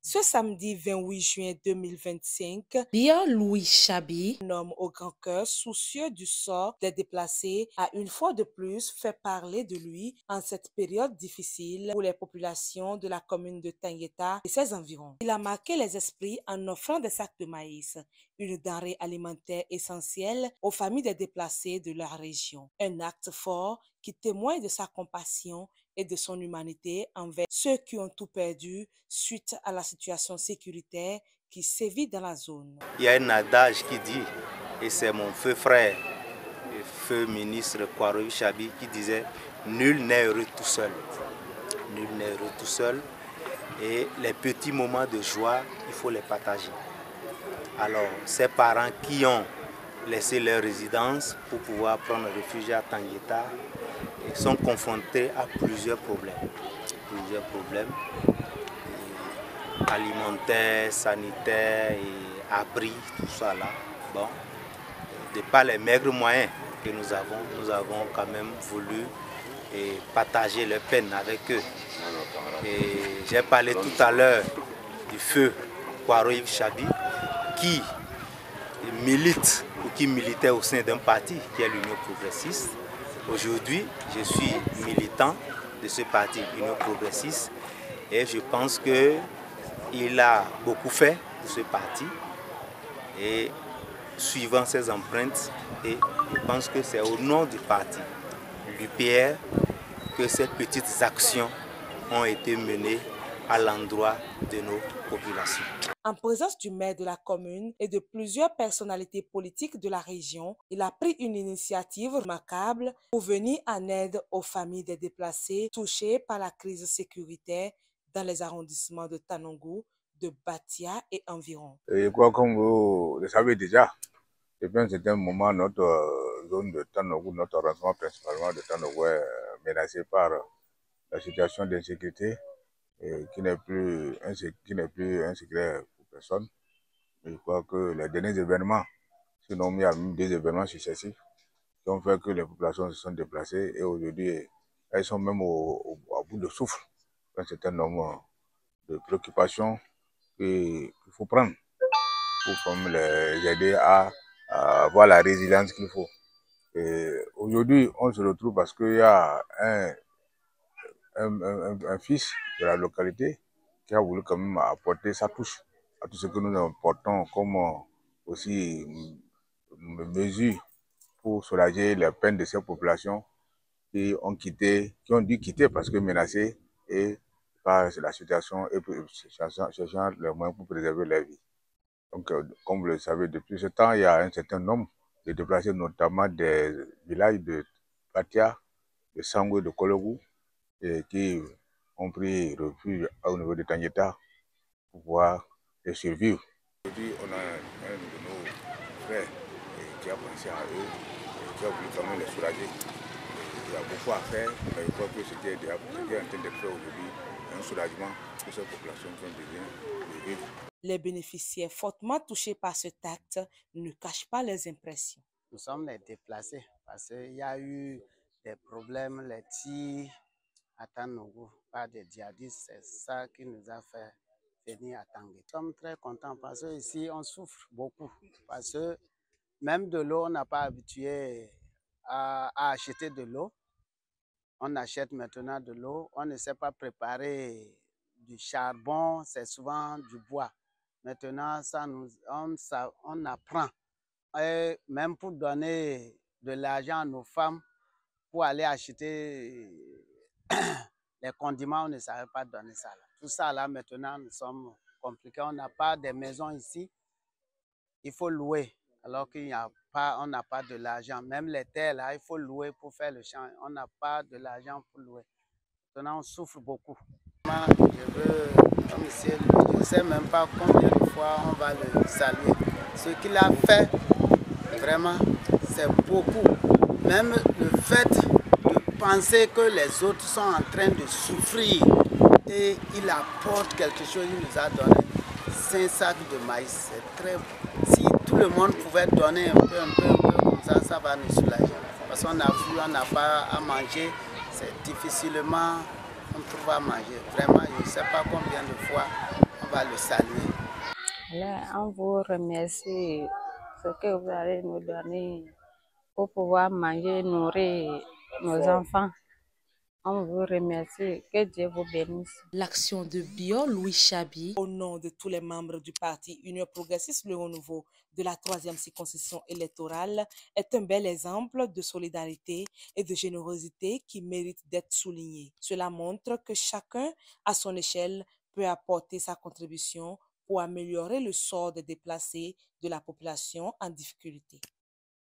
Ce samedi 28 juin 2025, Pierre-Louis Chabi, un homme au grand cœur, soucieux du sort des déplacés, a une fois de plus fait parler de lui en cette période difficile pour les populations de la commune de Tangueta et ses environs. Il a marqué les esprits en offrant des sacs de maïs, une denrée alimentaire essentielle aux familles des déplacés de la région. Un acte fort qui témoigne de sa compassion et de son humanité envers ceux qui ont tout perdu suite à la situation sécuritaire qui sévit dans la zone. Il y a un adage qui dit, et c'est mon feu frère, le feu ministre Kwaroy Chabi qui disait « Nul n'est heureux tout seul ». Nul n'est heureux tout seul. Et les petits moments de joie, il faut les partager. Alors, ces parents qui ont laissé leur résidence pour pouvoir prendre refuge à Tangueta sont confrontés à plusieurs problèmes. Alimentaires, sanitaires, et abris, tout ça là. Bon, de par les maigres moyens que nous avons quand même voulu partager leurs peines avec eux. J'ai parlé tout à l'heure du feu Kwaroy Chabi qui milite ou qui militait au sein d'un parti qui est l'Union progressiste. Aujourd'hui, je suis militant de ce parti, l'Union progressiste, et je pense qu'il a beaucoup fait pour ce parti et suivant ses empreintes, et je pense que c'est au nom du parti, l'UPR, que ces petites actions ont été menées à l'endroit de nos populations. En présence du maire de la commune et de plusieurs personnalités politiques de la région, il a pris une initiative remarquable pour venir en aide aux familles des déplacés touchées par la crise sécuritaire dans les arrondissements de Tanongo, de Batia et environ. Je crois comme vous le savez déjà, depuis un certain moment, notre zone de Tanongo, notre arrondissement principalement de Tanongo est menacé par la situation d'insécurité qui n'est plus un secret pour personne. Je crois que les derniers événements, sinon il y a même des événements successifs qui ont fait que les populations se sont déplacées et aujourd'hui elles sont même à bout de souffle. Un certain nombre de préoccupations qu'il faut prendre pour les aider à avoir la résilience qu'il faut. Aujourd'hui, on se retrouve parce qu'il y a un fils de la localité qui a voulu quand même apporter sa touche à tout ce que nous apportons comme aussi mesures pour soulager les peines de ces populations qui ont dû quitter parce que menacées et par la situation et cherchant les moyens pour préserver leur vie. Donc, comme vous le savez, depuis ce temps, il y a un certain nombre de déplacés, notamment des villages de Batia, de Sangwe, de Kologou, et qui ont pris refuge au niveau de Tangueta pour pouvoir survivre. Aujourd'hui, on a un de nos frères qui a pensé à eux et qui a voulu quand même les soulager. Il y a beaucoup à faire, mais je crois que c'était en train d'être fait aujourd'hui, un soulagement pour ces populations qui ont besoin de vivre. Les bénéficiaires fortement touchés par cet acte ne cachent pas leurs impressions. Nous sommes les déplacés parce qu'il y a eu des problèmes, les tirs à Tanongo par des djihadistes. C'est ça qui nous a fait venir à Tangueta. Nous sommes très contents parce qu'ici on souffre beaucoup. Parce que même de l'eau, on n'a pas habitué à acheter de l'eau. On achète maintenant de l'eau. On ne sait pas préparer du charbon, c'est souvent du bois. Maintenant, on apprend. Et même pour donner de l'argent à nos femmes, pour aller acheter les condiments, on ne savait pas donner ça. Là. Tout ça, là, maintenant, nous sommes compliqués. On n'a pas de maison ici. Il faut louer, alors qu'on n'a pas de l'argent. Même les terres, là, il faut louer pour faire le champ. On n'a pas de l'argent pour louer. Maintenant, on souffre beaucoup. Je ne sais même pas combien de fois on va le saluer. Ce qu'il a fait, vraiment, c'est beaucoup. Même le fait de penser que les autres sont en train de souffrir et il apporte quelque chose, il nous a donné 5 sacs de maïs. C'est très bon. Si tout le monde pouvait donner un peu comme ça va nous soulager. Parce qu'on a vu, on n'a pas à manger, c'est difficilement on trouve à manger. Vraiment, je ne sais pas combien de fois on va pas le saluer. On vous remercie ce que vous allez nous donner pour pouvoir manger, nourrir nos enfants. On vous remercie. Que Dieu vous bénisse. L'action de Bio Louis Chabi. Au nom de tous les membres du parti Union progressiste Le Renouveau de la 3e circonscription électorale est un bel exemple de solidarité et de générosité qui mérite d'être souligné. Cela montre que chacun, à son échelle, peut apporter sa contribution pour améliorer le sort des déplacés de la population en difficulté.